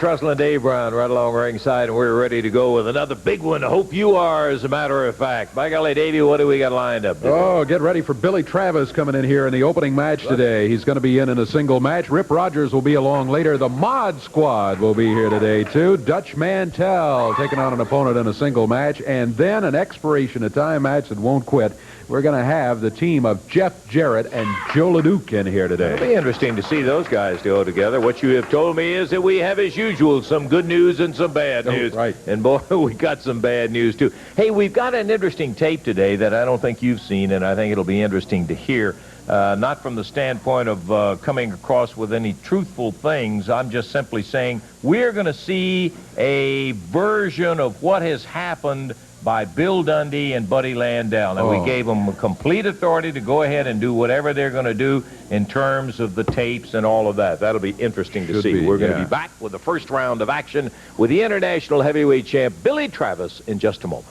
Trussell and Dave Brown right along ringside, and we're ready to go with another big one. I hope you are, as a matter of fact. By golly, Davey, what do we got lined up today? Oh, get ready for Billy Travis coming in here in the opening match today. He's going to be in a single match. Rip Rogers will be along later. The Mod Squad will be here today, too. Dutch Mantell taking on an opponent in a single match, and then an expiration of time match that won't quit. We're going to have the team of Jeff Jarrett and Joe LeDuc in here today. It'll be interesting to see those guys go together. What you have told me is that we have, as usual, some good news and some bad news. Right. And, boy, we got some bad news, too. Hey, we've got an interesting tape today that I don't think you've seen, and I think it'll be interesting to hear. Not from the standpoint of coming across with any truthful things. I'm just simply saying we're going to see a version of what has happened by Bill Dundee and Buddy Landell. And we gave them complete authority to go ahead and do whatever they're going to do in terms of the tapes and all of that. That'll be interesting to see. We're going to be back with the first round of action with the international heavyweight champ, Billy Travis, in just a moment.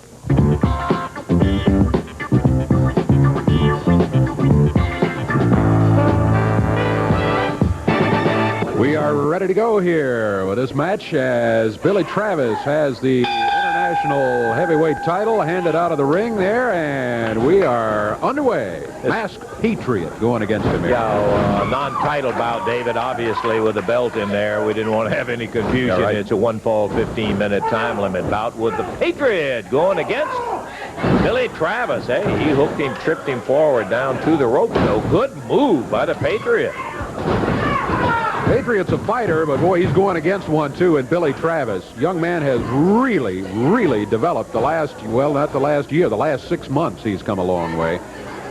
We are ready to go here with this match as Billy Travis has the international heavyweight title handed out of the ring there, and we are underway. Masked Patriot going against him here. Yeah, non-title bout, David, obviously, with the belt in there. We didn't want to have any confusion. Yeah, right. It's a one-fall, 15-minute time limit bout with the Patriot going against Billy Travis. Hey, he hooked him, tripped him forward down to the rope. So good move by the Patriot. Patriot's a fighter, but boy, he's going against one, too, and Billy Travis. Young man has really, really developed the last, well, not the last year, the last 6 months he's come a long way.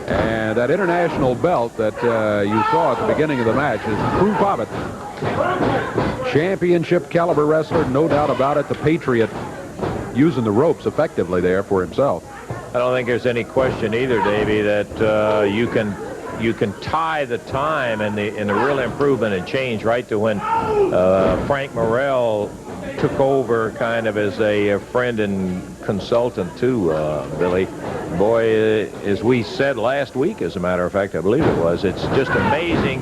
And that international belt that you saw at the beginning of the match is proof of it. Championship caliber wrestler, no doubt about it. The Patriot using the ropes effectively there for himself. I don't think there's any question either, Davey, that you can tie the time and the real improvement and change right to when Frank Morrell took over kind of as a friend and consultant to Billy. Boy, as we said last week, as a matter of fact, I believe it was, it's just amazing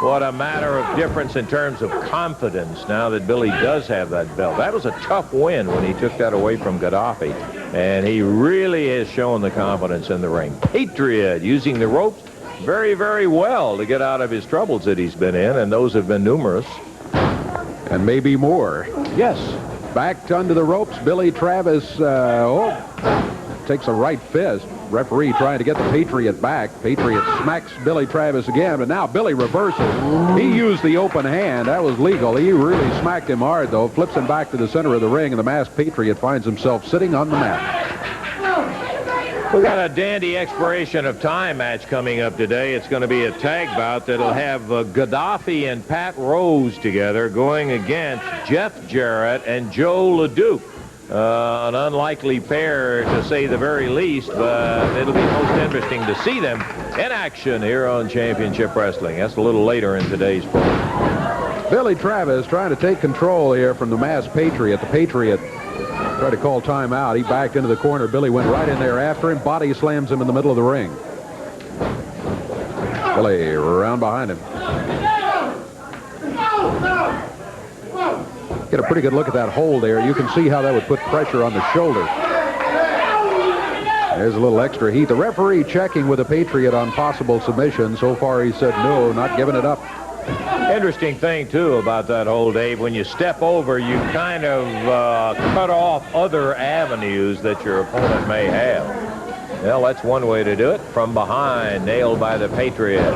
what a matter of difference in terms of confidence now that Billy does have that belt. That was a tough win when he took that away from Gaddafi, and he really has shown the confidence in the ring. Patriot using the ropes very, very well to get out of his troubles that he's been in, and those have been numerous. And maybe more. Yes. Backed under the ropes, Billy Travis takes a right fist. Referee trying to get the Patriot back. Patriot smacks Billy Travis again, but now Billy reverses. He used the open hand. That was legal. He really smacked him hard, though. Flips him back to the center of the ring, and the masked Patriot finds himself sitting on the mat. We got a dandy expiration of time match coming up today. It's going to be a tag bout that'll have Gaddafi and Pat Rose together going against Jeff Jarrett and Joe LeDuc. An unlikely pair, to say the very least, but it'll be most interesting to see them in action here on Championship Wrestling. That's a little later in today's program. Billy Travis trying to take control here from the masked Patriot. The Patriot tried to call timeout. He backed into the corner. Billy went right in there after him. Body slams him in the middle of the ring. Billy around behind him. Get a pretty good look at that hold there. You can see how that would put pressure on the shoulder. There's a little extra heat. The referee checking with the Patriot on possible submission. So far he said no, not giving it up. Interesting thing, too, about that hold, Dave. When you step over, you kind of cut off other avenues that your opponent may have. Well, that's one way to do it. From behind, nailed by the Patriot.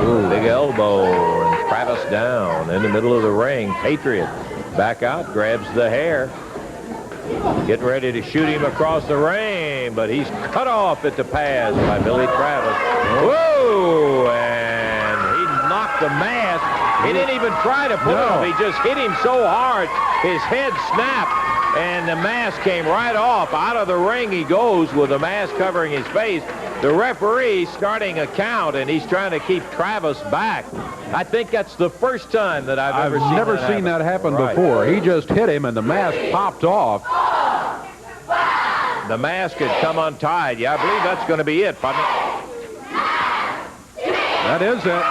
Ooh, big elbow, and Travis down in the middle of the ring. Patriot back out, grabs the hair. Getting ready to shoot him across the ring, but he's cut off at the pass by Billy Travis. Whoa! And he knocked the mask. He didn't even try to put it off. He just hit him so hard, his head snapped, and the mask came right off. Out of the ring he goes with the mask covering his face. The referee starting a count, and he's trying to keep Travis back. I think that's the first time that I've never seen that happen before. He just hit him, and the mask popped off. The mask had come untied. Yeah, I believe that's going to be it, Putnam. That is it.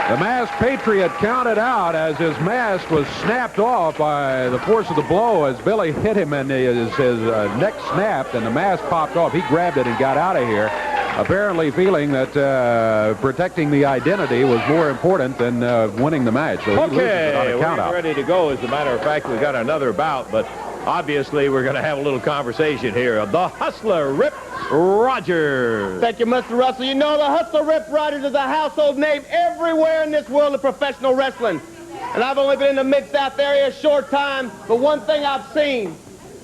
The masked Patriot counted out as his mask was snapped off by the force of the blow as Billy hit him and his neck snapped and the mask popped off. He grabbed it and got out of here, apparently feeling that protecting the identity was more important than winning the match. So he loses it on a count out. We're ready to go. As a matter of fact, we got another bout, but obviously we're going to have a little conversation here of the Hustler Rip Rogers. Thank you, Mr. Russell. You know, the Hustler Rip Rogers is a household name everywhere in this world of professional wrestling. And I've only been in the Mid-South area a short time, but one thing I've seen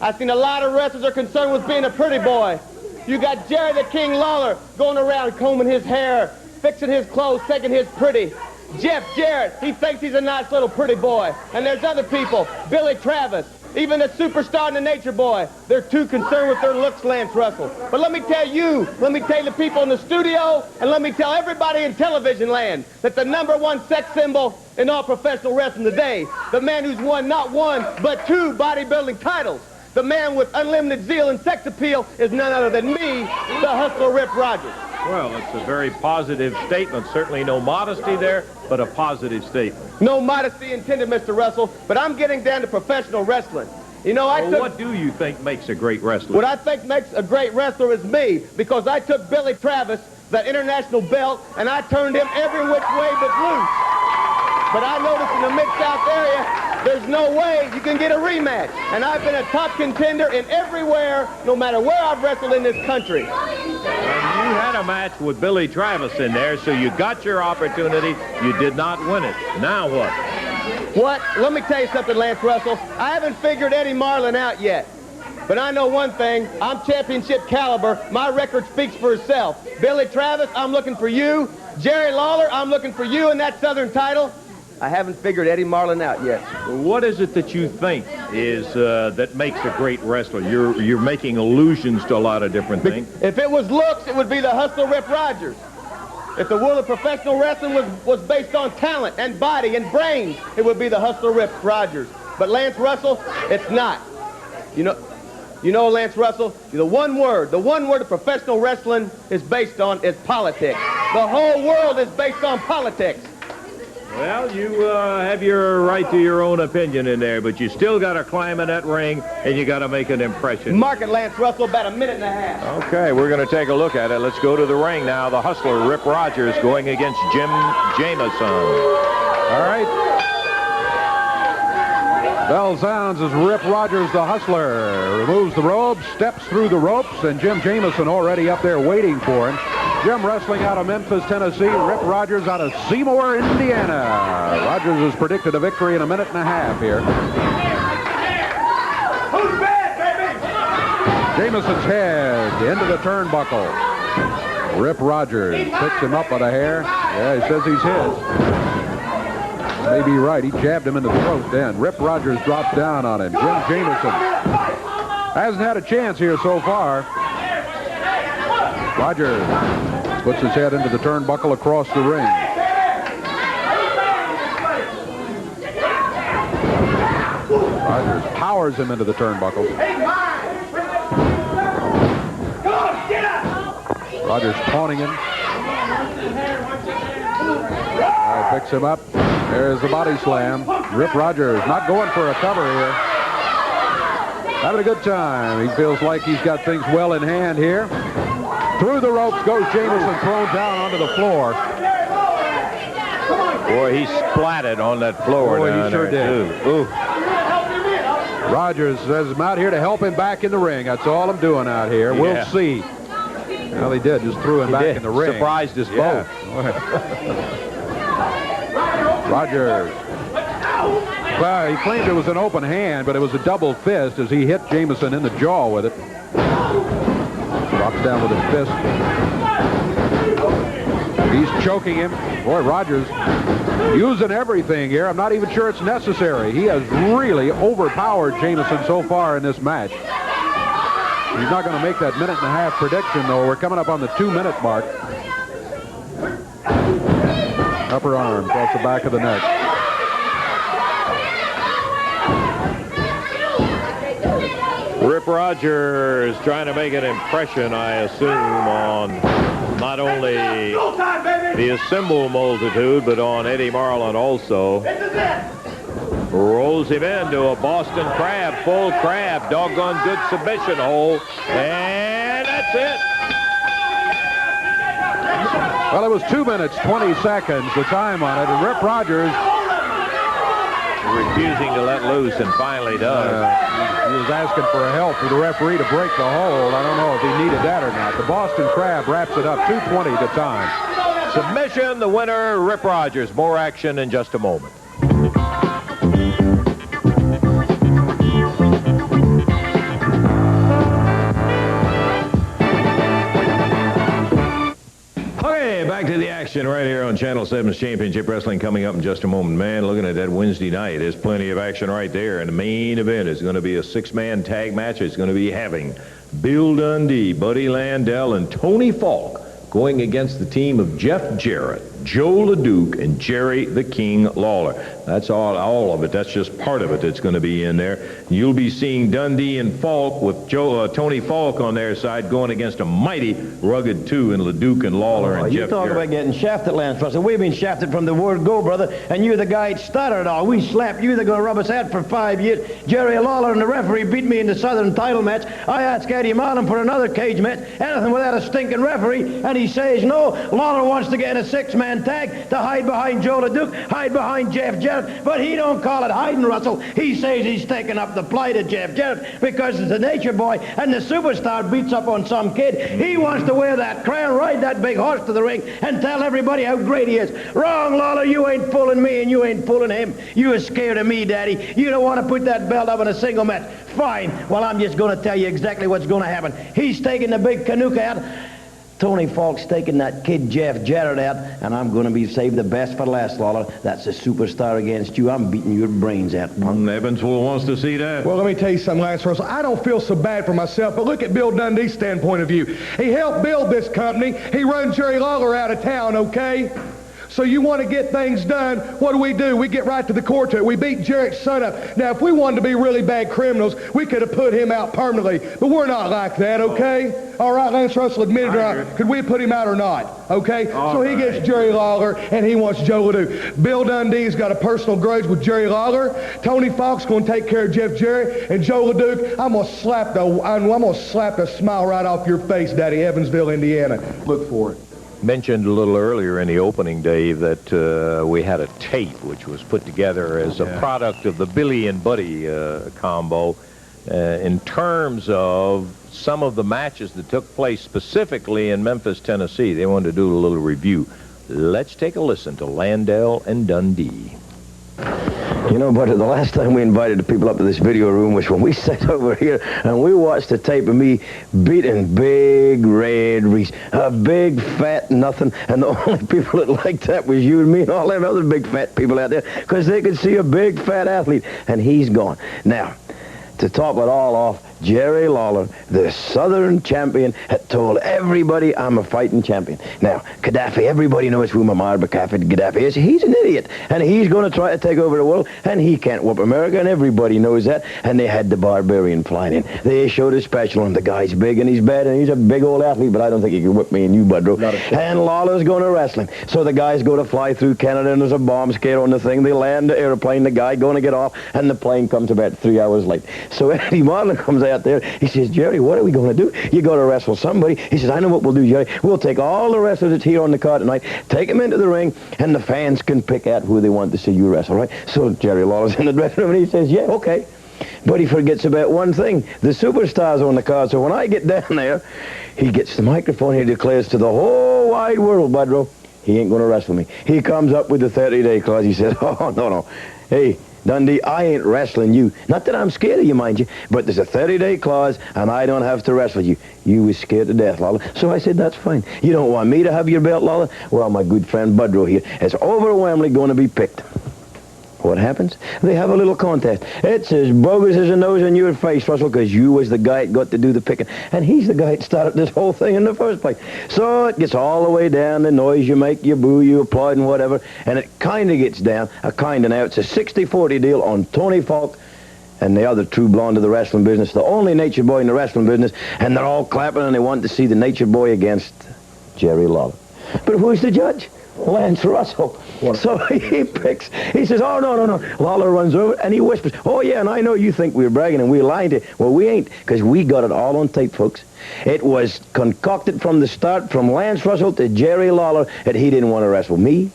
a lot of wrestlers are concerned with being a pretty boy. You got Jerry the King Lawler going around combing his hair, fixing his clothes, taking his pretty. Jeff Jarrett, he thinks he's a nice little pretty boy. And there's other people, Billy Travis, even the superstar and the Nature Boy. They're too concerned with their looks, Lance Russell. But let me tell the people in the studio, and let me tell everybody in television land that the #1 sex symbol in all professional wrestling today, the man who's won not one, but 2 bodybuilding titles, the man with unlimited zeal and sex appeal is none other than me, the Hustler Rip Rogers. Well, it's a very positive statement. Certainly no modesty there, but a positive statement. No modesty intended, Mr. Russell, but I'm getting down to professional wrestling. You know, what do you think makes a great wrestler? What I think makes a great wrestler is me, because I took Billy Travis, that international belt, and I turned him every which way but loose. But I noticed in the Mid-South area, there's no way you can get a rematch. And I've been a top contender in everywhere, no matter where I've wrestled in this country. And you had a match with Billy Travis in there, so you got your opportunity. You did not win it. Now what? What? Let me tell you something, Lance Russell. I haven't figured Eddie Marlin out yet. But I know one thing. I'm championship caliber. My record speaks for itself. Billy Travis, I'm looking for you. Jerry Lawler, I'm looking for you in that Southern title. I haven't figured Eddie Marlin out yet. What is it that you think is that makes a great wrestler? You're making allusions to a lot of different things. If it was looks, it would be the Hustler Rip Rogers. If the world of professional wrestling was based on talent and body and brains, it would be the Hustler Rip Rogers. But Lance Russell, it's not. You know, Lance Russell, the one word of professional wrestling is based on is politics. The whole world is based on politics. Well, you have your right to your own opinion in there, but you still got to climb in that ring, and you got to make an impression. Mark it, Lance Russell, about a minute and a half. Okay, we're going to take a look at it. Let's go to the ring now. The Hustler, Rip Rogers, going against Jim Jamison. All right. Bell sounds as Rip Rogers, the Hustler, removes the robes, steps through the ropes, and Jim Jamison already up there waiting for him. Jim wrestling out of Memphis, Tennessee. Rip Rogers out of Seymour, Indiana. Rogers has predicted a victory in a minute and a half here. Who's bad, baby? Jamison's head into the turnbuckle. Rip Rogers picks him up by the hair. Yeah, he says he's his. May be right. He jabbed him in the throat then. Rip Rogers drops down on him. Jim Jamison hasn't had a chance here so far. Rogers puts his head into the turnbuckle across the ring. Rogers powers him into the turnbuckle. Rogers taunting him. Picks him up. There's the body slam. Rip Rogers not going for a cover here. Having a good time. He feels like he's got things well in hand here. Through the ropes goes Jamison, thrown down onto the floor. Boy, he splatted on that floor. Boy, he sure did. Ooh. Rogers says, I'm out here to help him back in the ring. That's all I'm doing out here. Yeah. We'll see. Well, he did. Just threw him back in the ring. Surprised us both. Rogers. Well, he claimed it was an open hand, but it was a double fist as he hit Jamison in the jaw with it. Drops down with his fist. He's choking him. Boy, Rogers using everything here. I'm not even sure it's necessary. He has really overpowered Jamison so far in this match. He's not going to make that minute and a half prediction, though. We're coming up on the 2-minute mark. Upper arm across the back of the neck. Rip Rogers trying to make an impression, I assume, on not only He assembled multitude, but on Eddie Marlin also. Rolls him into a Boston Crab, full crab, doggone good submission hole, and that's it. Well, it was 2 minutes, 20 seconds, the time on it, and Rip Rogers refusing to let loose, and finally does. He was asking for help for the referee to break the hold. I don't know if he needed that or not. The Boston Crab wraps it up, 2:20 to time. Submission, the winner, Rip Rogers. More action in just a moment. Okay, back to the action right here on Channel 7's Championship Wrestling coming up in just a moment. Man, looking at that Wednesday night, there's plenty of action right there. And the main event is going to be a six-man tag match. It's going to be having Bill Dundee, Buddy Landell, and Tony Falk going against the team of Jeff Jarrett, Joe LeDuc, and Jerry the King Lawler. That's all of it. That's just part of it that's going to be in there. You'll be seeing Dundee and Falk with Tony Falk on their side going against a mighty rugged two in LeDuc and Lawler and Jeff Jarrett. You talk about getting shafted, Lance Russell. We've been shafted from the word go, brother, and you're the guy that started it all. We slapped you. They're going to rub us out for 5 years. Jerry Lawler and the referee beat me in the Southern title match. I asked Eddie Marlin for another cage match, anything without a stinking referee, and he says no. Lawler wants to get in a six-man tag to hide behind Joe LeDuc, hide behind Jeff Jarrett, but he don't call it hiding, Russell. He says he's taking up the plight of Jeff Jarrett because it's the nature boy and the superstar beats up on some kid. He wants to wear that crown, ride that big horse to the ring, and tell everybody how great he is. Wrong, Lawler. You ain't fooling me, and you ain't fooling him. You are scared of me, Daddy. You don't want to put that belt up in a single match. Fine. Well, I'm just going to tell you exactly what's going to happen. He's taking the big Canuck out. Tony Falk's taking that kid Jeff Jarrett out, and I'm going to be saved the best for last, Lawler. That's a superstar against you. I'm beating your brains out, punk. Evansville wants to see that. Well, let me tell you something, Lance Russell. I don't feel so bad for myself, but look at Bill Dundee's standpoint of view. He helped build this company. He run Jerry Lawler out of town, okay? So you want to get things done, what do? We get right to the core to it. We beat Jarrett's son up. Now, if we wanted to be really bad criminals, we could have put him out permanently, but we're not like that, okay? All right, Lance Russell, admit it or not. Could we put him out or not, okay? So he gets Jerry Lawler, and he wants Joe LeDuc. Bill Dundee's got a personal grudge with Jerry Lawler. Tony Falk's going to take care of Jeff Jarrett, and Joe LeDuc, I'm going to slap the smile right off your face, Daddy, Evansville, Indiana. Look for it. Mentioned a little earlier in the opening, Dave, that we had a tape which was put together as a product of the Billy and Buddy combo in terms of some of the matches that took place specifically in Memphis, Tennessee. They wanted to do a little review. Let's take a listen to Landell and Dundee. You know, but the last time we invited the people up to this video room was when we sat over here and we watched the tape of me beating Big Red Reese, a big fat nothing, and the only people that liked that was you and me and all them other big fat people out there because they could see a big fat athlete, and he's gone. Now, to top it all off, Jerry Lawler, the Southern champion, had told everybody I'm a fighting champion. Now, Gaddafi, everybody knows who Muammar Gaddafi is. He's an idiot, and he's going to try to take over the world, and he can't whoop America, and everybody knows that. And they had the Barbarian flying in. They showed a special, and the guy's big, and he's bad, and he's a big old athlete, but I don't think he can whip me and you, Budrow. And Lawler's going to wrestle him. So the guys go to fly through Canada, and there's a bomb scare on the thing. They land the airplane, the guy going to get off, and the plane comes about 3 hours late. So Eddie Marlin comes out there. He says, Jerry, what are we going to do? You got to wrestle somebody. He says, I know what we'll do, Jerry. We'll take all the wrestlers that's here on the card tonight, take them into the ring, and the fans can pick out who they want to see you wrestle, right? So Jerry Lawler's in the dressing room, and he says, yeah, okay. But he forgets about one thing. The superstars on the card. So when I get down there, he gets the microphone. He declares to the whole wide world, Budrow, he ain't going to wrestle me. He comes up with the 30-day clause. He says, oh, no. Hey, Dundee, I ain't wrestling you. Not that I'm scared of you, mind you, but there's a 30-day clause, and I don't have to wrestle you. You was scared to death, Lawler. So I said, that's fine. You don't want me to have your belt, Lawler? Well, my good friend Budrow here is overwhelmingly going to be picked. What happens? They have a little contest. It's as bogus as a nose in your face, Russell, because you was the guy that got to do the picking. And he's the guy that started this whole thing in the first place. So it gets all the way down, the noise you make, you boo, you applaud and whatever, and it kind of gets down, now. It's a 60-40 deal on Tony Falk and the other true blonde of the wrestling business, the only nature boy in the wrestling business, and they're all clapping and they want to see the nature boy against Jerry Lawler. But who's the judge? Lance Russell. So he picks, he says, oh, no, no, no. Lawler runs over, and he whispers, oh, yeah, and I know you think we're bragging and we're lying to you. Well, we ain't, because we got it all on tape, folks. It was concocted from the start, from Lance Russell to Jerry Lawler, that he didn't want to wrestle me,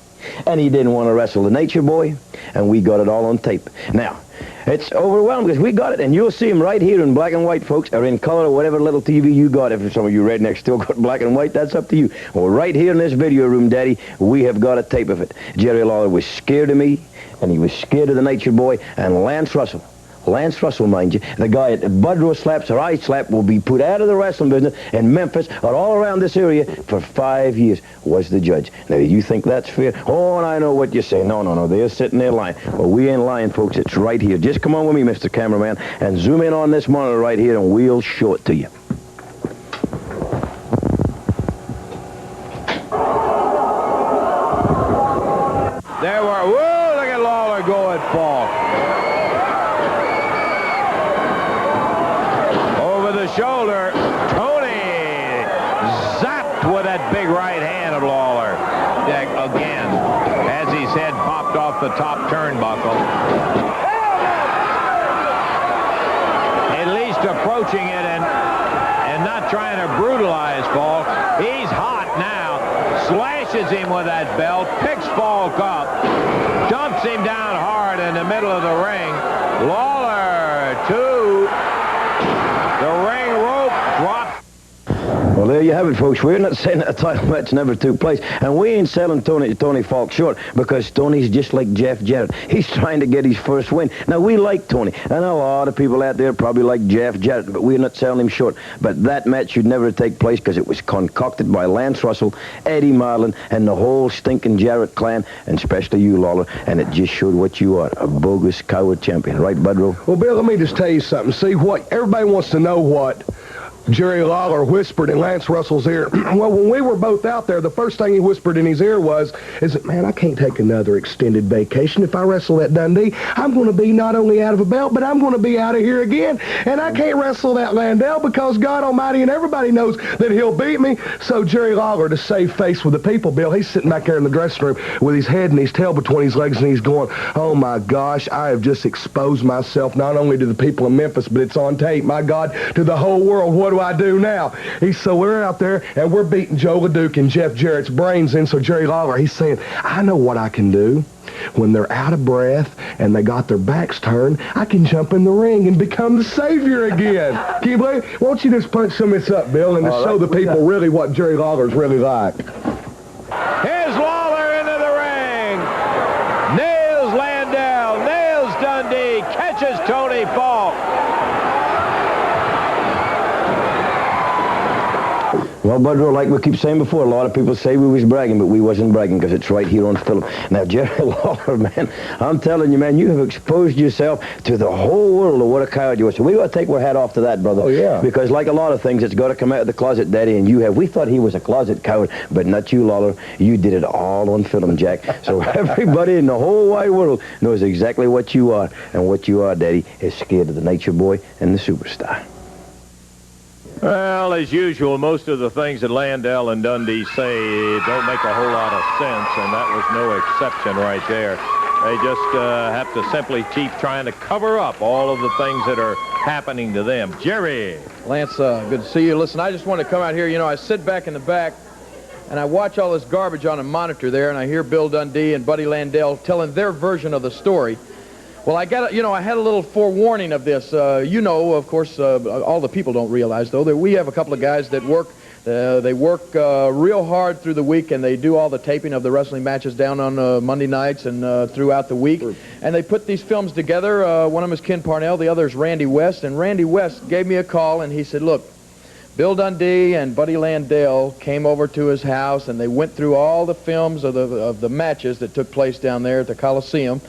and he didn't want to wrestle the Nature Boy, and we got it all on tape. Now, it's overwhelming because we got it, and you'll see him right here in black and white, folks, or in color, or whatever little TV you got. If some of you rednecks still got black and white, that's up to you. Well, right here in this video room, Daddy, we have got a tape of it. Jerry Lawler was scared of me, and he was scared of the Nature Boy, and Lance Russell, mind you, the guy at the Budrow slaps or I slap, will be put out of the wrestling business in Memphis or all around this area for 5 years, was the judge. Now, you think that's fair? Oh, and I know what you're saying. No, no, no, they're sitting there lying. Well, we ain't lying, folks. It's right here. Just come on with me, Mr. Cameraman, and zoom in on this monitor right here, and we'll show it to you. There were, whoa, look at Lawler go at Falk. Shoulder, Tony zapped with that big right hand of Lawler. Again, as his head popped off the top turnbuckle. At least approaching it and not trying to brutalize Falk. He's hot now. Slashes him with that belt, picks Falk up, dumps him down hard in the middle of the ring. Lawler, two. The ring rope dropped. Well, there you have it, folks. We're not saying that a title match never took place, and we ain't selling Tony Falk short, because Tony's just like Jeff Jarrett. He's trying to get his first win. Now, we like Tony, and a lot of people out there probably like Jeff Jarrett, but we're not selling him short. But that match should never take place because it was concocted by Lance Russell, Eddie Marlin, and the whole stinking Jarrett clan, and especially you, Lawler, and it just showed what you are, a bogus coward champion. Right, Budrow? Well, Bill, let me just tell you something. See, what everybody wants to know what Jerry Lawler whispered in Lance Russell's ear. Well, when we were both out there, the first thing he whispered in his ear was, man, I can't take another extended vacation. If I wrestle that Dundee, I'm going to be not only out of a belt, but I'm going to be out of here again. And I can't wrestle that Landell because God Almighty and everybody knows that he'll beat me. So Jerry Lawler, to save face with the people, Bill, he's sitting back there in the dressing room with his head and his tail between his legs, and he's going, oh, my gosh, I have just exposed myself not only to the people of Memphis, but it's on tape, my God, to the whole world. What do I do now? So we're out there, and we're beating Joe LeDuc and Jeff Jarrett's brains in. So Jerry Lawler, he's saying, I know what I can do. When they're out of breath and they got their backs turned, I can jump in the ring and become the savior again. Can you believe it? Why don't you just punch some of this up, Bill, and just show the people really what Jerry Lawler's really like. Here's Lawler into the ring. Nails Landell, nails Dundee, catches Tony Falk. Well, Budrow, like we keep saying before, a lot of people say we was bragging, but we wasn't bragging because it's right here on film. Now, Jerry Lawler, man, I'm telling you, man, you have exposed yourself to the whole world of what a coward you are. So we got to take our hat off to that, brother. Oh, yeah. Because like a lot of things, it's got to come out of the closet, Daddy, and you have. We thought he was a closet coward, but not you, Lawler. You did it all on film, Jack. So everybody in the whole wide world knows exactly what you are, and what you are, Daddy, is scared of the Nature Boy and the Superstar. Well, as usual, most of the things that Landell and Dundee say don't make a whole lot of sense, and that was no exception right there. They just have to simply keep trying to cover up all of the things that are happening to them. Jerry. Lance, good to see you. Listen, I just want to come out here. You know, I sit back in the back, and I watch all this garbage on a monitor there, and I hear Bill Dundee and Buddy Landell telling their version of the story. Well, I had a little forewarning of this. Of course, all the people don't realize, though, that we have a couple of guys that work. They work real hard through the week, and they do all the taping of the wrestling matches down on Monday nights and throughout the week. And they put these films together. One of them is Ken Parnell. The other is Randy West. And Randy West gave me a call, and he said, look, Bill Dundee and Buddy Landell came over to his house, and they went through all the films of the matches that took place down there at the Coliseum.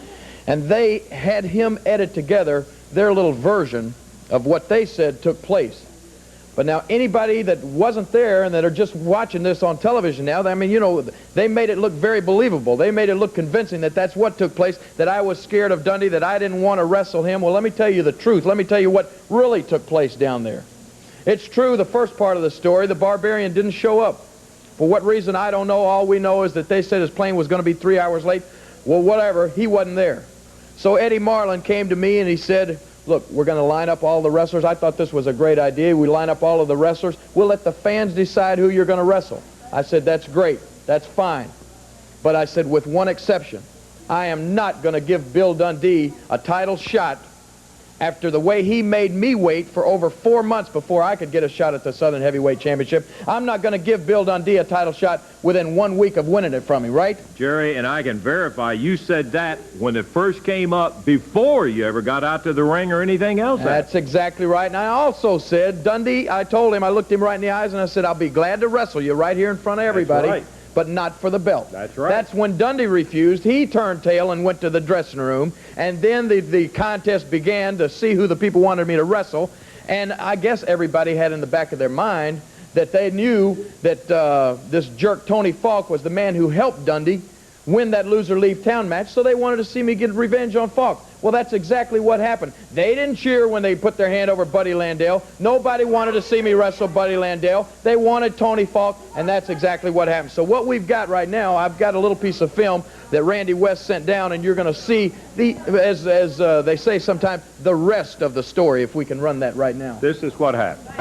And they had him edit together their little version of what they said took place. But now anybody that wasn't there and that are just watching this on television now, I mean, they made it look very believable. They made it look convincing that that's what took place, that I was scared of Dundee, that I didn't want to wrestle him. Well, let me tell you the truth. Let me tell you what really took place down there. It's true, the first part of the story, the Barbarian didn't show up. For what reason, I don't know. All we know is that they said his plane was going to be 3 hours late. Well, whatever, he wasn't there. So Eddie Marlin came to me and he said, look, we're going to line up all the wrestlers. I thought this was a great idea. We line up all of the wrestlers. We'll let the fans decide who you're going to wrestle. I said, that's great. That's fine. But I said, with one exception, I am not going to give Bill Dundee a title shot after the way he made me wait for over 4 months before I could get a shot at the Southern Heavyweight Championship. I'm not going to give Bill Dundee a title shot within 1 week of winning it from me, right? Jerry, and I can verify you said that when it first came up before you ever got out to the ring or anything else. That's exactly right. And I also said, Dundee, I told him, I looked him right in the eyes and I said, I'll be glad to wrestle you right here in front of everybody. That's right. But not for the belt. That's right. That's when Dundee refused. He turned tail and went to the dressing room, and then the contest began to see who the people wanted me to wrestle, and I guess everybody had in the back of their mind that they knew that this jerk Tony Falk was the man who helped Dundee win that loser leave town match, so they wanted to see me get revenge on Falk. Well, that's exactly what happened. They didn't cheer when they put their hand over Buddy Landale. Nobody wanted to see me wrestle Buddy Landale. They wanted Tony Falk, and that's exactly what happened. So what we've got right now, I've got a little piece of film that Randy West sent down, and you're going to see, as they say sometimes, the rest of the story, if we can run that right now. This is what happened.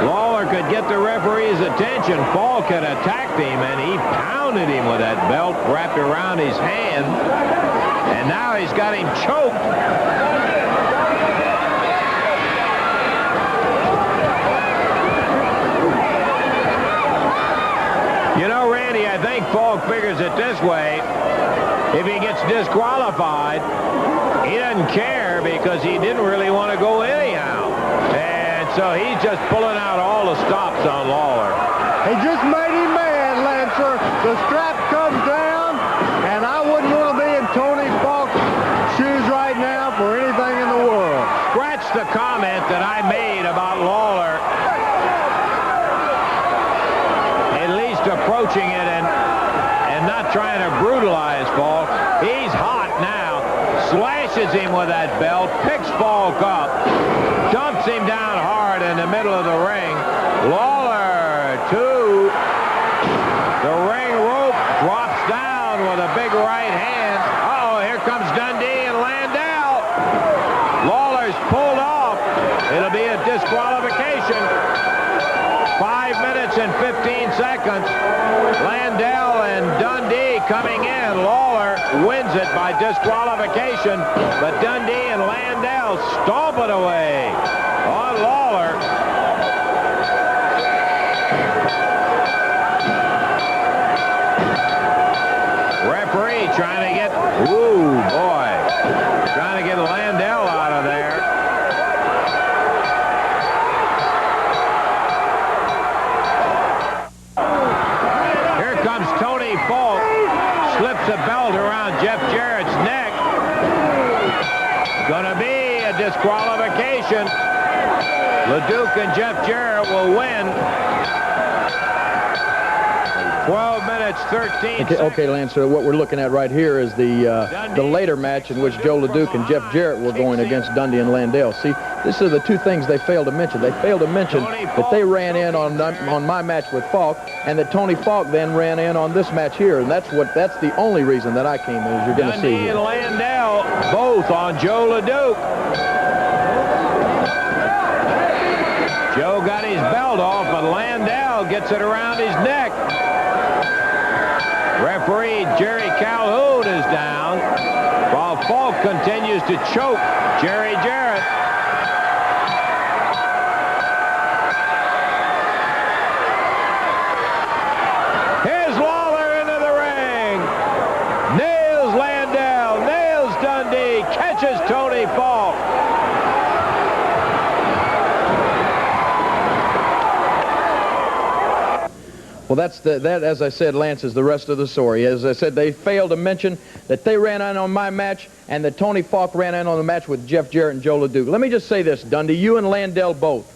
Lawler could get the referee's attention. Falk had attacked him, and he pounded him with that belt wrapped around his hand. And now he's got him choked. You know, Randy, I think Falk figures it this way. If he gets disqualified, he doesn't care because he didn't really want to go anyhow. And so he's just pulling out all the stops on Lawler. He just made him mad, Lancer. The strap comes down, and I wouldn't want to be in Tony Falk's shoes right now for anything in the world. Scratch the comment that I made about Lawler at least approaching it and not trying to brutalize Falk. He's hot now. Slashes him with that belt, picks Falk up, dumps him down hard in the middle of the ring. Lawler to the ring rope, drops down with a big right hand. Uh-oh, here comes Dundee and Landale. Lawler's pulled off. It'll be a disqualification. 5 minutes and 15 seconds. Landale and Dundee coming in. Lawler wins it by disqualification, but Dundee and Landale stomp it away on Lawler. Referee trying to get, ooh, boy, trying to get Landale out of there. Here comes Tony Falk, slips a belt around Jeff Jarrett's neck. Gonna be a disqualification. LeDuc and Jeff Jarrett will win. 12 minutes, 13 seconds. Okay, Lancer, what we're looking at right here is the later match in which Joe LeDuc and Jeff Jarrett were going against Dundee and Landale. See, this are the two things they failed to mention. They failed to mention that they ran in on my match with Falk, and that Tony Falk then ran in on this match here, and that's the only reason that I came in, as you're going to see Dundee here. and Landale both on Joe LeDuc. Joe got his belt off, but Landale gets it around his neck. Referee Jerry Calhoun is down, while Falk continues to choke Jerry Jarrett. Here's Lawler into the ring. Nails Landale, nails Dundee, catches Tony Falk. Well, that, as I said, Lance, is the rest of the story. As I said, they failed to mention that they ran in on my match and that Tony Falk ran in on the match with Jeff Jarrett and Joe LeDuc. Let me just say this, Dundee, you and Landale both.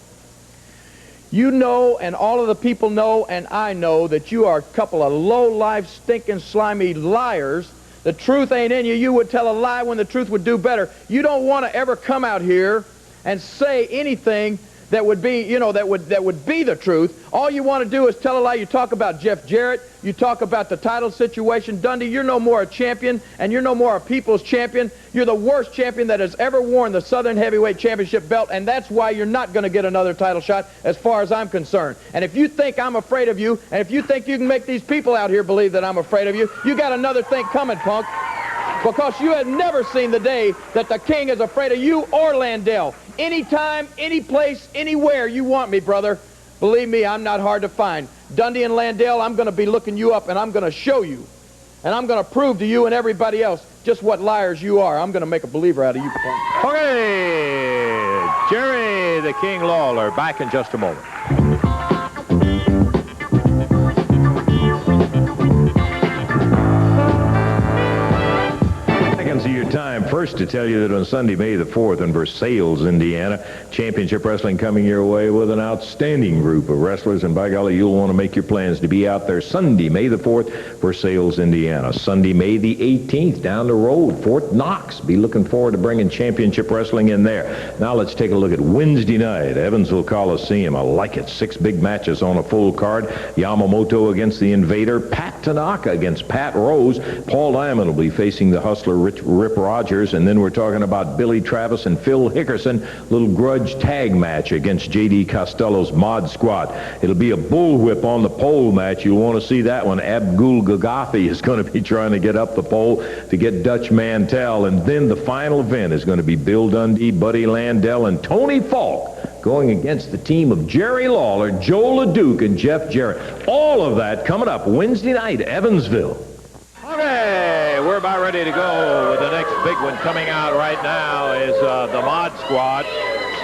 You know, and all of the people know, and I know, that you are a couple of low-life, stinking, slimy liars. The truth ain't in you. You would tell a lie when the truth would do better. You don't want to ever come out here and say anything that would be, you know, that would be the truth. All you want to do is tell a lie. You talk about Jeff Jarrett. You talk about the title situation. Dundee, you're no more a champion, and you're no more a people's champion. You're the worst champion that has ever worn the Southern Heavyweight Championship belt, and that's why you're not going to get another title shot as far as I'm concerned. And if you think I'm afraid of you, and if you think you can make these people out here believe that I'm afraid of you, you got another thing coming, punk. Because you have never seen the day that the king is afraid of you or Landell. Anytime, any place, anywhere you want me, brother. Believe me, I'm not hard to find. Dundee and Landell, I'm going to be looking you up, and I'm going to show you. And I'm going to prove to you and everybody else just what liars you are. I'm going to make a believer out of you, punk. Okay, Jerry the King Lawler, back in just a moment. Of your time. First, to tell you that on Sunday, May the 4th in Versailles, Indiana, Championship Wrestling coming your way with an outstanding group of wrestlers, and by golly, you'll want to make your plans to be out there Sunday, May the 4th, Versailles, Indiana. Sunday, May the 18th, down the road, Fort Knox. Be looking forward to bringing Championship Wrestling in there. Now let's take a look at Wednesday night, Evansville Coliseum. I like it. 6 big matches on a full card. Yamamoto against the Invader. Pat Tanaka against Pat Rose. Paul Diamond will be facing the Hustler Rip Rogers, and then we're talking about Billy Travis and Phil Hickerson, little grudge tag match against J.D. Costello's Mod Squad. It'll be a bullwhip on the pole match. You'll want to see that one. Abdul Gagafi is going to be trying to get up the pole to get Dutch Mantell, and then the final event is going to be Bill Dundee, Buddy Landell, and Tony Falk going against the team of Jerry Lawler, Joe LeDuc, and Jeff Jarrett. All of that coming up Wednesday night, Evansville. Okay, we're about ready to go. The next big one coming out right now is the Mod Squad.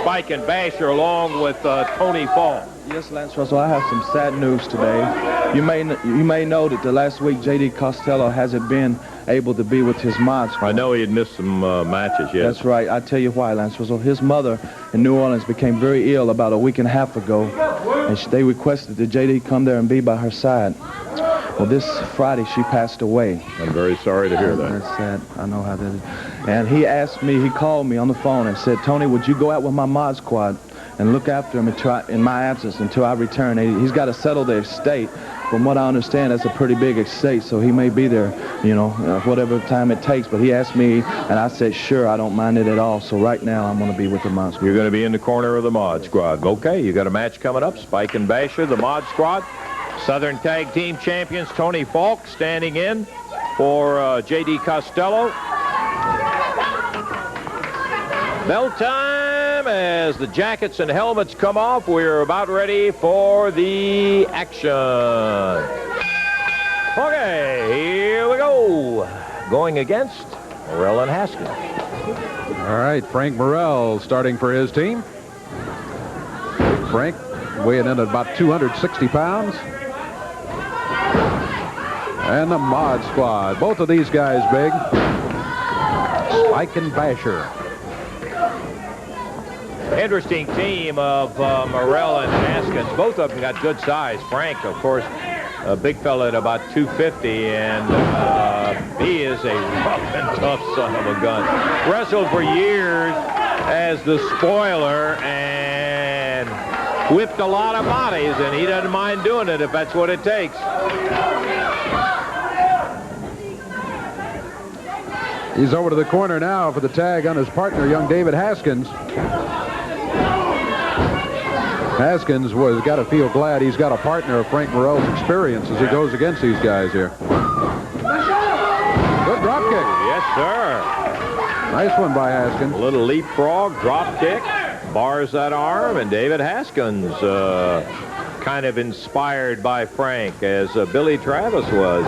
Spike and Basher along with Tony Falk. Yes, Lance Russell, I have some sad news today. You may know that the last week J.D. Costello hasn't been able to be with his Mod Squad. I know he had missed some matches, yes. That's right. I tell you why, Lance Russell. His mother in New Orleans became very ill about a week and a half ago, and they requested that J.D. come there and be by her side. Well, this Friday, she passed away. I'm very sorry to hear that. That's sad. I know how that is. And he asked me, he called me on the phone and said, Tony, would you go out with my Mod Squad and look after him in my absence until I return? He's got to settle the estate. From what I understand, that's a pretty big estate, so he may be there, you know, whatever time it takes. But he asked me, and I said, sure, I don't mind it at all. So right now, I'm going to be with the Mod Squad. You're going to be in the corner of the Mod Squad. Okay, you got a match coming up. Spike and Basher, the Mod Squad. Southern Tag Team Champions Tony Falk standing in for J.D. Costello. Bell time as the jackets and helmets come off. We're about ready for the action. Okay, here we go. Going against Morrell and Haskins. All right, Frank Morrell starting for his team. Frank weighing in at about 260 pounds. And the Mod Squad. Both of these guys big. Spike and Basher. Interesting team of Morrell and Haskins. Both of them got good size. Frank, of course, a big fella at about 250, and he is a rough and tough son of a gun. Wrestled for years as the spoiler and whipped a lot of bodies, and he doesn't mind doing it if that's what it takes. He's over to the corner now for the tag on his partner, young David Haskins. Haskins has got to feel glad he's got a partner of Frank Morrell's experience as he goes against these guys here. Good drop kick. Yes, sir. Nice one by Haskins. A little leapfrog, drop kick, bars that arm, and David Haskins kind of inspired by Frank, as Billy Travis was.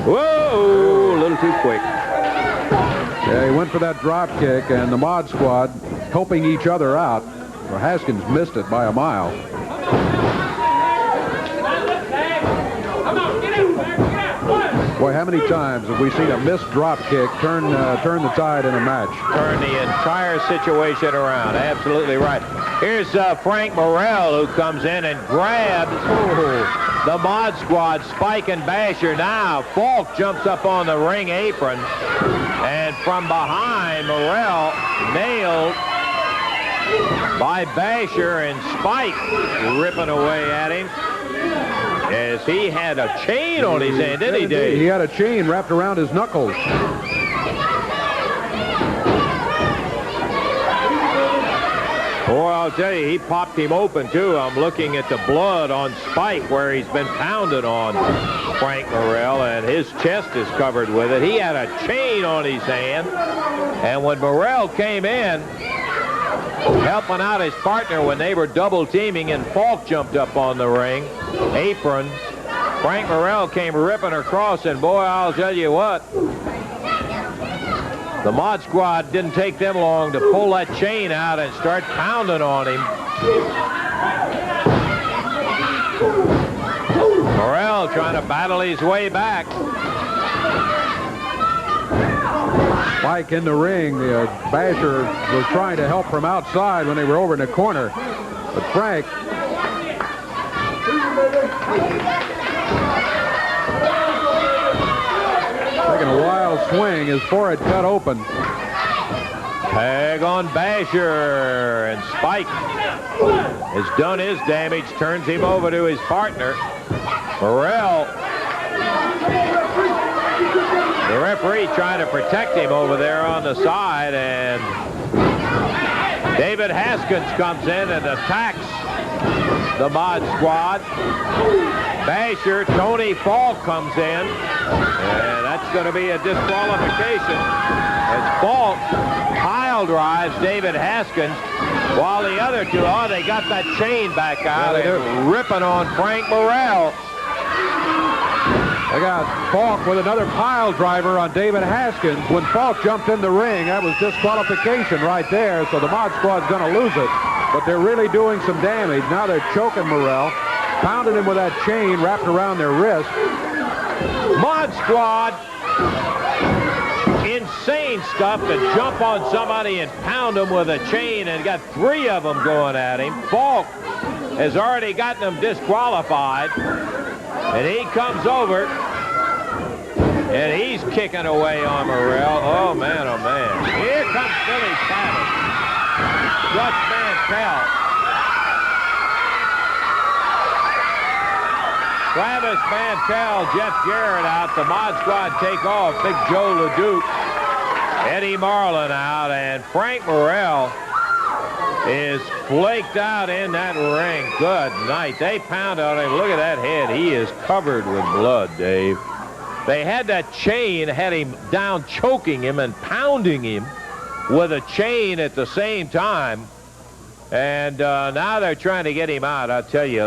Whoa, a little too quick. Yeah, he went for that drop kick, and the Mod Squad helping each other out. Well, Haskins missed it by a mile. Boy, how many times have we seen a missed drop kick turn the tide in a match? Turn the entire situation around. Absolutely right. Here's Frank Morrell, who comes in and grabs the Mod Squad, Spike and Basher. Now Falk jumps up on the ring apron, and from behind, Morrell nailed by Basher, and Spike ripping away at him. As he had a chain on his hand, didn't he, Dave? He had a chain wrapped around his knuckles. Boy, I'll tell you, he popped him open, too. I'm looking at the blood on Spike where he's been pounded on Frank Morrell, and his chest is covered with it. He had a chain on his hand, and when Morrell came in, helping out his partner when they were double teaming, and Falk jumped up on the ring apron, Frank Morrell came ripping across, and boy, I'll tell you what, the Mod Squad didn't take them long to pull that chain out and start pounding on him. Morrell trying to battle his way back. Spike in the ring. Basher was trying to help from outside when they were over in the corner. But Frank taking a wild swing, his forehead cut open. Tag on Basher, and Spike has done his damage, turns him over to his partner. Morrell, the referee trying to protect him over there on the side, and David Haskins comes in and attacks the Mod Squad. Basher, Tony Falk comes in, and that's going to be a disqualification as Falk pile drives David Haskins, while the other two, they got that chain back out and ripping on Frank Morrell. They got Falk with another pile driver on David Haskins. When Falk jumped in the ring, that was disqualification right there, so the Mod Squad's going to lose it. But they're really doing some damage. Now they're choking Morrell, pounding him with that chain wrapped around their wrist. Mod Squad, insane stuff to jump on somebody and pound them with a chain, and got three of them going at him. Falk has already gotten them disqualified, and he comes over, and he's kicking away on Morrell. Oh, man, oh, man. Here comes Billy Travis. Dutch Mantell. Travis Mantell, Jeff Jarrett out. The Mod Squad take off. Big Joe LeDuc, Eddie Marlin out, and Frank Morrell is flaked out in that ring. Good night. They pound on him. Look at that head. He is covered with blood, Dave. They had that chain, had him down, choking him and pounding him with a chain at the same time. And now they're trying to get him out. I'll tell you,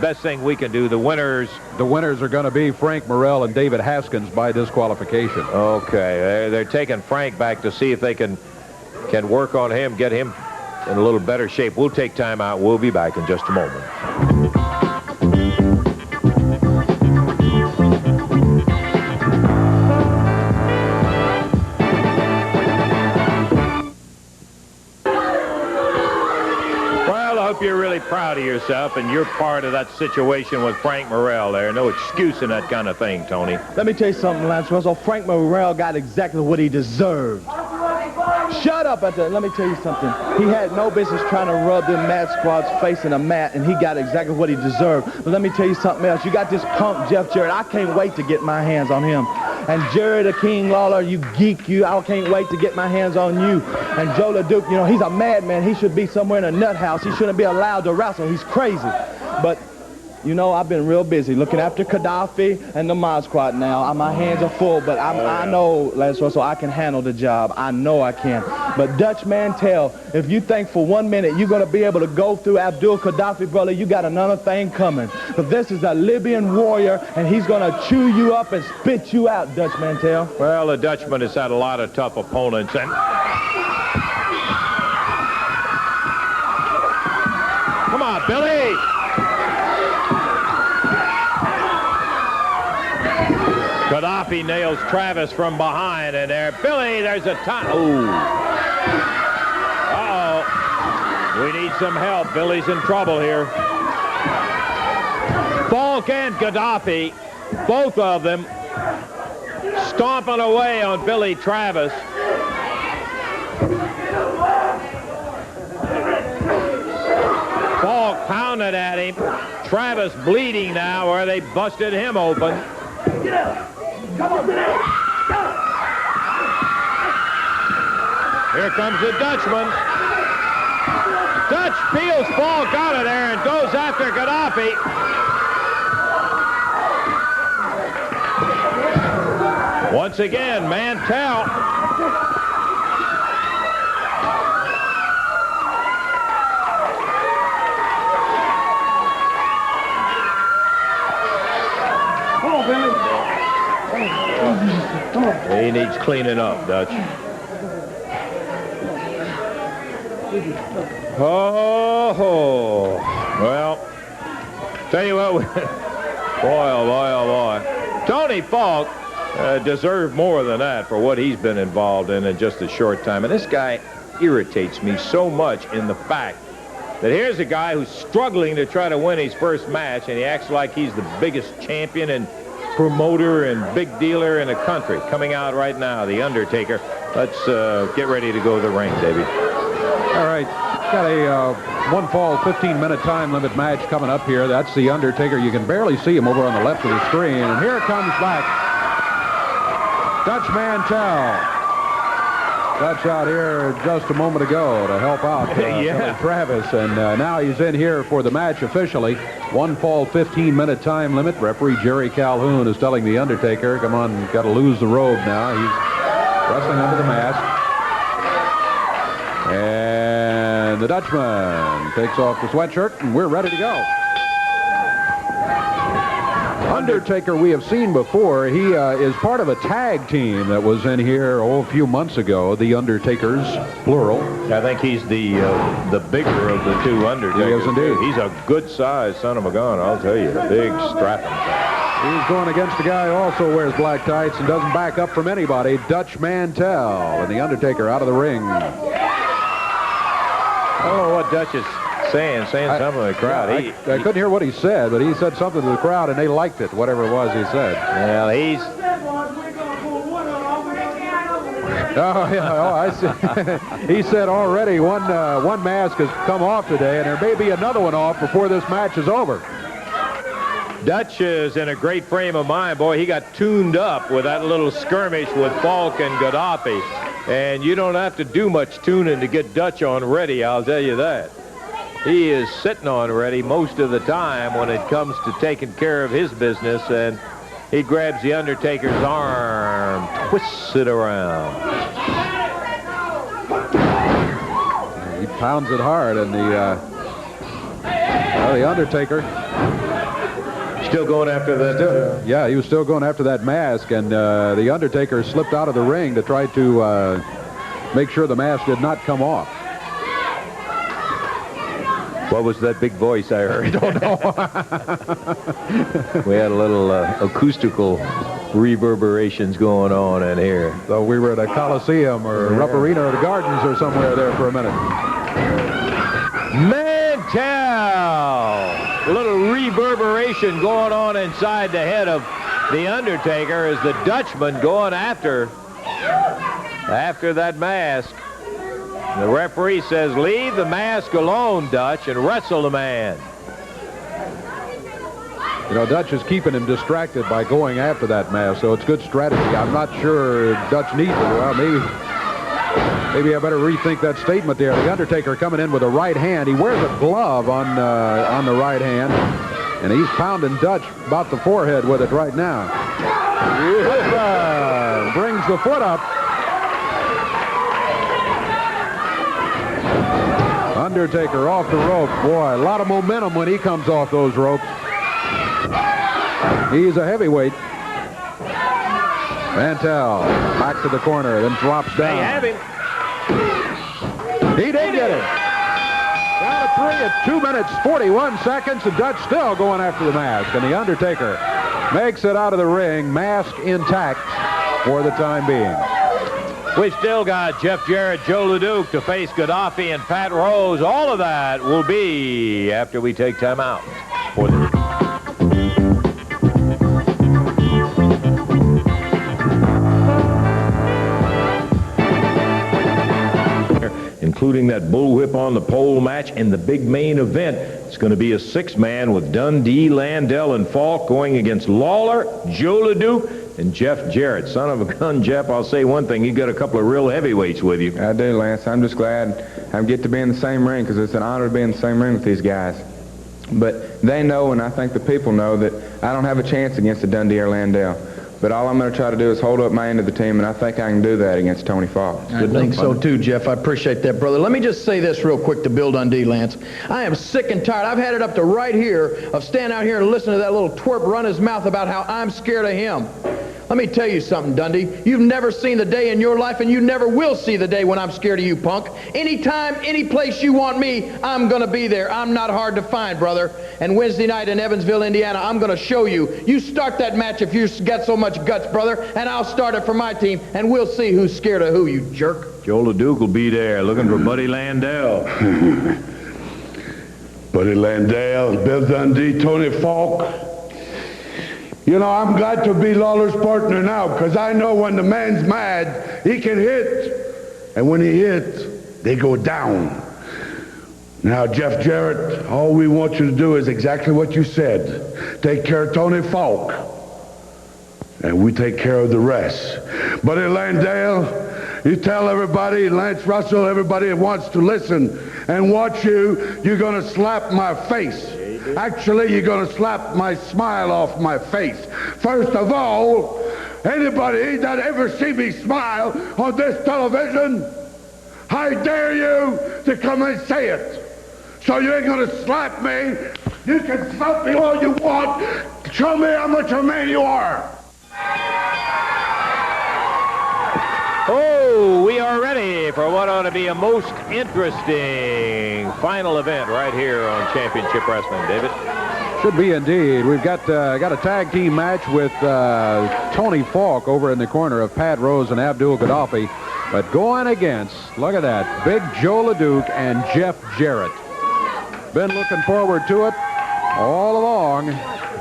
best thing we can do, the winners are going to be Frank Morrell and David Haskins by disqualification. Okay, they're taking Frank back to see if they can work on him, get him in a little better shape. We'll take time out. We'll be back in just a moment. You're really proud of yourself, and you're part of that situation with Frank Morrell there. No excuse in that kind of thing, Tony. Let me tell you something, Lance Russell. Frank Morrell got exactly what he deserved. Shut up at that. Let me tell you something. He had no business trying to rub the Mad Squad's face in a mat, and he got exactly what he deserved. But let me tell you something else. You got this punk, Jeff Jarrett. I can't wait to get my hands on him. And Jerry the King Lawler, you geek, I can't wait to get my hands on you. And Joe LeDuc, you know, he's a madman. He should be somewhere in a nut house. He shouldn't be allowed to wrestle. He's crazy. But, you know, I've been real busy looking after Gaddafi and the Mod Squad now. My hands are full, but I know, Lance Russell, I can handle the job. I know I can. But Dutch Mantell, if you think for 1 minute you're going to be able to go through Abdul Gaddafi, brother, you got another thing coming. But this is a Libyan warrior, and he's going to chew you up and spit you out, Dutch Mantell. Well, the Dutchman has had a lot of tough opponents, and come on, Billy! Gaddafi nails Travis from behind, and there, Billy, there's a time. Ooh. Uh-oh. We need some help. Billy's in trouble here. Falk and Gaddafi, both of them, stomping away on Billy Travis. pounding at him. Travis bleeding now where they busted him open. Here comes the Dutchman. Dutch feels Falk out of there and goes after Gaddafi. Once again, Mantell. He needs cleaning up, Dutch. Oh, well, tell you what, boy, oh boy, oh boy. Tony Falk deserved more than that for what he's been involved in just a short time. And this guy irritates me so much in the fact that here's a guy who's struggling to try to win his first match, and he acts like he's the biggest champion and promoter and big dealer in the country. Coming out right now, The Undertaker. Let's get ready to go to the ring, Davey. All right, got a one fall 15-minute time limit match coming up here. That's The Undertaker. You can barely see him over on the left of the screen. And here comes back Dutch Mantell. Dutch out here just a moment ago to help out Billy Travis. And now he's in here for the match officially. One fall 15-minute time limit. Referee Jerry Calhoun is telling The Undertaker, come on, got to lose the robe now. He's wrestling under the mask. And the Dutchman takes off the sweatshirt, and we're ready to go. Undertaker we have seen before. He is part of a tag team that was in here a few months ago, the Undertakers, plural. I think he's the bigger of the two Undertakers. He is indeed. He's a good-sized son of a gun, I'll tell you. A big strapping guy. He's going against a guy who also wears black tights and doesn't back up from anybody, Dutch Mantell. And the Undertaker out of the ring. I don't know what Dutch is saying something to the crowd. I couldn't hear what he said, but he said something to the crowd, and they liked it, whatever it was he said. Well, he's... Oh, yeah, I see. He said already one mask has come off today, and there may be another one off before this match is over. Dutch is in a great frame of mind. Boy, he got tuned up with that little skirmish with Falk and Gaddafi. And you don't have to do much tuning to get Dutch on ready, I'll tell you that. He is sitting on ready most of the time when it comes to taking care of his business, and he grabs the Undertaker's arm, twists it around. He pounds it hard, and the Undertaker... Still going after that. Yeah, he was still going after that mask, and the Undertaker slipped out of the ring to try to make sure the mask did not come off. What was that big voice I heard? I don't know. We had a little acoustical reverberations going on in here. So we were at a Coliseum or Rupp Arena or the Gardens or somewhere there for a minute. Mantell! A little reverberation going on inside the head of the Undertaker as the Dutchman going after that mask. The referee says, leave the mask alone, Dutch, and wrestle the man. You know, Dutch is keeping him distracted by going after that mask, so it's good strategy. I'm not sure Dutch needs it. Well, maybe I better rethink that statement there. The Undertaker coming in with a right hand. He wears a glove on the right hand, and he's pounding Dutch about the forehead with it right now. Brings the foot up. Undertaker off the rope. Boy, a lot of momentum when he comes off those ropes. He's a heavyweight. Mantell back to the corner, then drops down. They have him. He did get it. Down to 3 at 2 minutes, 41 seconds, and Dutch still going after the mask. And the Undertaker makes it out of the ring, mask intact for the time being. We still got Jeff Jarrett, Joe LeDuc to face Gaddafi and Pat Rose. All of that will be after we take time out for the... including that bullwhip on the pole match and the big main event. It's going to be a six-man with Dundee, Landell, and Falk going against Lawler, Joe LeDuc, and Jeff Jarrett. Son of a gun, Jeff, I'll say one thing. You got a couple of real heavyweights with you. I do, Lance. I'm just glad I get to be in the same ring because it's an honor to be in the same ring with these guys. But they know, and I think the people know, that I don't have a chance against a Dundee or Landell. But all I'm going to try to do is hold up my end of the team, and I think I can do that against Tony Falk. I think so too, Jeff. I appreciate that, brother. Let me just say this real quick to Bill Dundee, Lance. I am sick and tired. I've had it up to right here of standing out here and listening to that little twerp run his mouth about how I'm scared of him. Let me tell you something, Dundee. You've never seen the day in your life, and you never will see the day when I'm scared of you, punk. Anytime, any place you want me, I'm going to be there. I'm not hard to find, brother. And Wednesday night in Evansville, Indiana, I'm going to show you. You start that match if you've got so much guts, brother, and I'll start it for my team, and we'll see who's scared of who, you jerk. Joe LeDuc will be there looking for Buddy Landell. Buddy Landell, Bill Dundee, Tony Falk. You know, I'm glad to be Lawler's partner now because I know when the man's mad, he can hit. And when he hits, they go down. Now, Jeff Jarrett, all we want you to do is exactly what you said. Take care of Tony Falk. And we take care of the rest. Buddy Landell, you tell everybody, Lance Russell, everybody that wants to listen and watch you, you're going to slap my face. Actually, you're going to slap my smile off my face. First of all, anybody that ever see me smile on this television, I dare you to come and say it. So you ain't going to slap me. You can slap me all you want. Show me how much of a man you are. Oh, we are ready for what ought to be a most interesting final event right here on Championship Wrestling, David. Should be indeed. We've got a tag team match with Tony Falk over in the corner of Pat Rose and Abdul Gaddafi. But going against, look at that, Big Joe LeDuc and Jeff Jarrett. Been looking forward to it all along.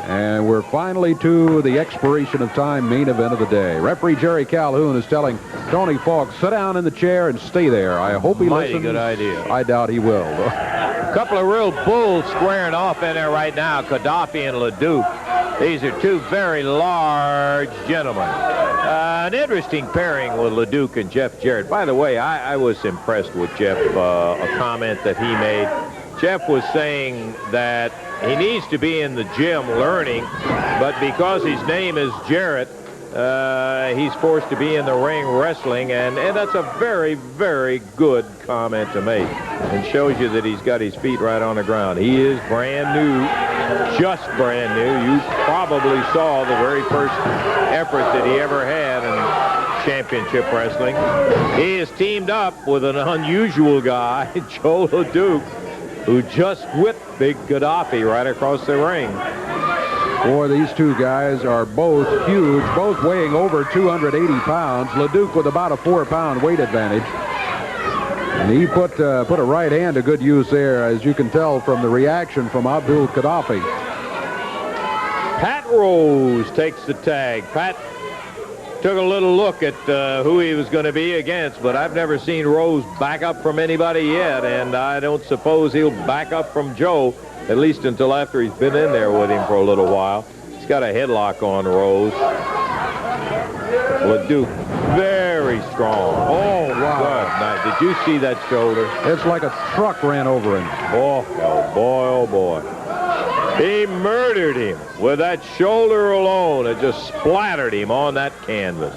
And we're finally to the expiration of time main event of the day. Referee Jerry Calhoun is telling Tony Falk, sit down in the chair and stay there. I hope he listens. Mighty good idea. I doubt he will. A couple of real bulls squaring off in there right now, Gaddafi and LeDuc. These are two very large gentlemen. An interesting pairing with LeDuc and Jeff Jarrett. By the way, I was impressed with Jeff, a comment that he made. Jeff was saying that he needs to be in the gym learning, but because his name is Jarrett, he's forced to be in the ring wrestling, and that's a very, very good comment to make, and shows you that he's got his feet right on the ground. He is brand new, just brand new. You probably saw the very first effort that he ever had in championship wrestling. He is teamed up with an unusual guy, Joe LeDuc, who just whipped Big Gaddafi right across the ring. Boy, these two guys are both huge, both weighing over 280 pounds. LeDuc with about a 4-pound weight advantage. And he put a right hand to good use there, as you can tell from the reaction from Abdul Gaddafi. Pat Rose takes the tag. Pat took a little look at who he was going to be against, but I've never seen Rose back up from anybody yet, and I don't suppose he'll back up from Joe, at least until after he's been in there with him for a little while. He's got a headlock on Rose. LeDuc, very strong. Oh, wow. Now, did you see that shoulder? It's like a truck ran over him. Oh, boy, oh, boy. He murdered him with that shoulder alone. It just splattered him on that canvas.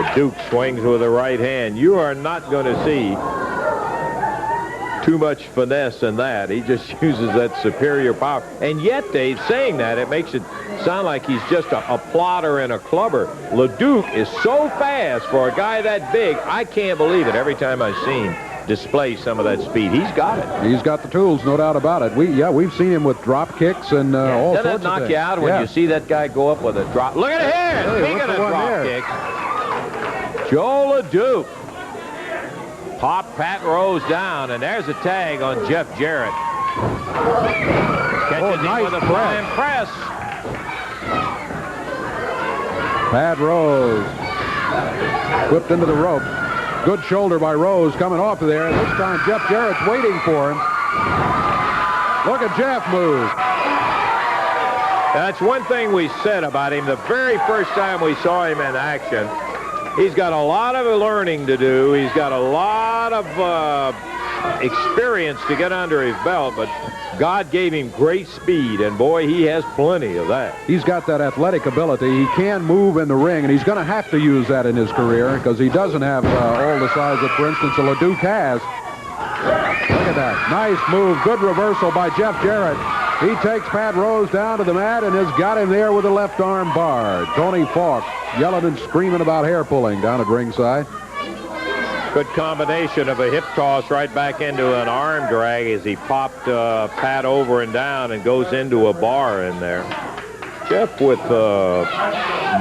LeDuc swings with the right hand. You are not going to see too much finesse in that. He just uses that superior power. And yet, Dave, saying that, it makes it sound like he's just a plotter and a clubber. LeDuc is so fast for a guy that big. I can't believe it every time I see him display some of that speed. He's got it. He's got the tools, no doubt about it. We've seen him with drop kicks and all sorts of things. Doesn't it knock you out when you see that guy go up with a drop? Look at here! Hey, Speaking of drop kicks, Joe LeDuc popped Pat Rose down, and there's a tag on Jeff Jarrett. Catches him with a flying press. Pat Rose whipped into the rope. Good shoulder by Rose coming off of there. This time Jeff Jarrett's waiting for him. Look at Jeff move. That's one thing we said about him the very first time we saw him in action. He's got a lot of learning to do. He's got a lot of experience to get under his belt, but God gave him great speed, and boy, he has plenty of that. He's got that athletic ability. He can move in the ring, and he's going to have to use that in his career because he doesn't have all the size that, for instance, a LeDuc has. Look at that. Nice move. Good reversal by Jeff Jarrett. He takes Pat Rose down to the mat and has got him there with a left arm bar. Tony Falk yelling and screaming about hair pulling down at ringside. Good combination of a hip toss right back into an arm drag as he popped Pat over and down and goes into a bar in there. Jeff with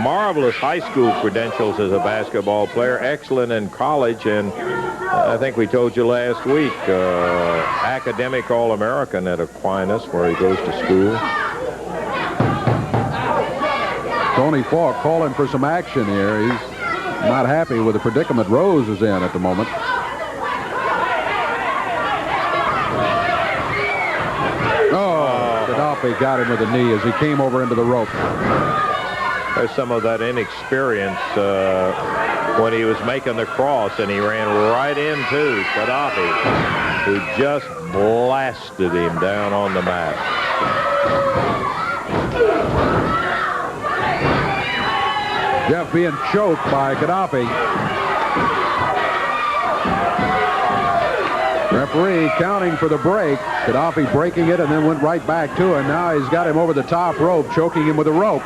marvelous high school credentials as a basketball player, excellent in college, and I think we told you last week, academic All-American at Aquinas where he goes to school. Tony Falk calling for some action here. He's not happy with the predicament Rose is in at the moment. Oh, Gaddafi got him with a knee as he came over into the rope. There's some of that inexperience when he was making the cross, and he ran right into Gaddafi, who just blasted him down on the mat. Jeff being choked by Gaddafi. Referee counting for the break. Gaddafi breaking it and then went right back to him. Now he's got him over the top rope, choking him with a rope.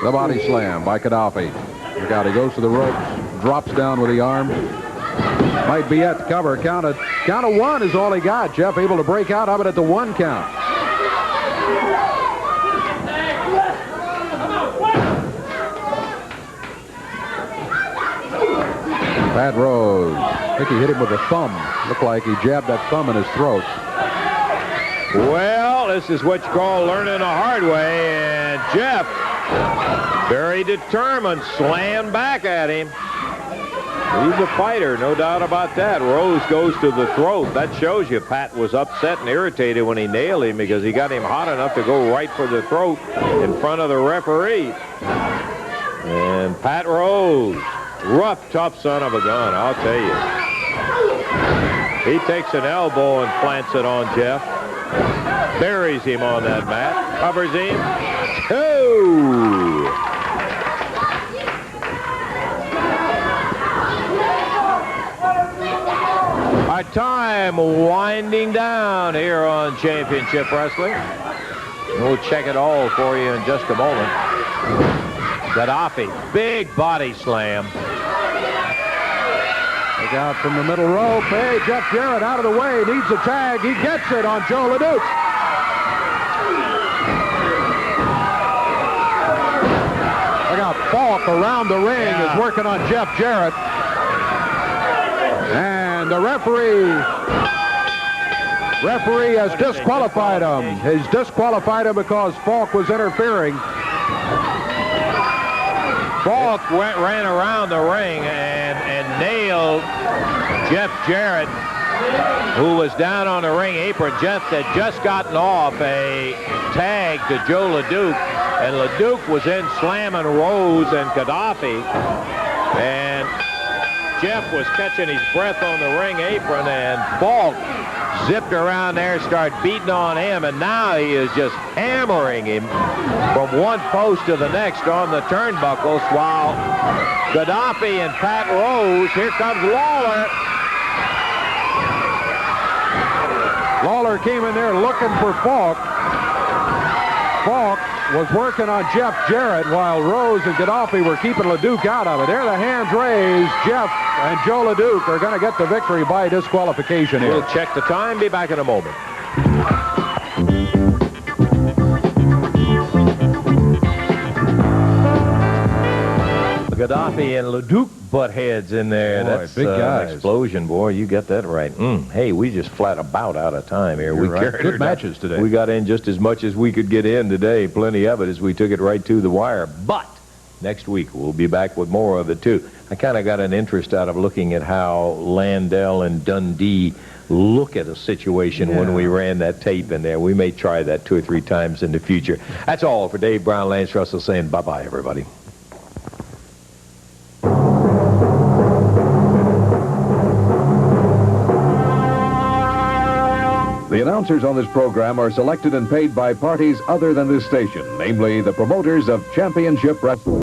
The body slam by Gaddafi. Look out, he goes to the ropes, drops down with the arm. Might be at the cover. Count of one is all he got. Jeff able to break out of it at the 1 count. Pat Rose. I think he hit him with a thumb. Looked like he jabbed that thumb in his throat. Well, this is what you call learning the hard way, and Jeff, very determined, slammed back at him. He's a fighter, no doubt about that. Rose goes to the throat. That shows you Pat was upset and irritated when he nailed him because he got him hot enough to go right for the throat in front of the referee. And Pat Rose, rough, tough son of a gun, I'll tell you. He takes an elbow and plants it on Jeff. Buries him on that mat. Covers him. 2. Our time winding down here on Championship Wrestling. We'll check it all for you in just a moment. Gaddafi, big body slam. Look out from the middle rope. Hey, Jeff Jarrett out of the way. Needs a tag. He gets it on Joe LeDuc. Look out. Falk around the ring is working on Jeff Jarrett. And the referee has disqualified him. He's disqualified him because Falk was interfering. Falk ran around the ring and nailed Jeff Jarrett, who was down on the ring apron. Jeff had just gotten off a tag to Joe LeDuc, and LeDuc was in slamming Rose and Gaddafi, and Jeff was catching his breath on the ring apron, and Falk zipped around there, started beating on him, and now he is just hammering him from one post to the next on the turnbuckles, while Gaddafi and Pat Rose, here comes Lawler. Lawler came in there looking for Falk. Falk was working on Jeff Jarrett while Rose and Gaddafi were keeping LeDuc out of it. There the hands raised. Jeff and Joe LeDuc are going to get the victory by disqualification here. We'll check the time. Be back in a moment. Gaddafi and Leduc butt heads in there. Boy, That's big an guys. explosion, boy. You got that right. Hey, we just flat about out of time here. You're right. carried Good her matches down. today. We got in just as much as we could get in today. Plenty of it as we took it right to the wire. But next week, we'll be back with more of it, too. I kind of got an interest out of looking at how Landell and Dundee look at a situation when we ran that tape in there. We may try that 2 or 3 times in the future. That's all for Dave Brown, Lance Russell saying bye-bye, everybody. The announcers on this program are selected and paid by parties other than this station, namely the promoters of championship wrestling.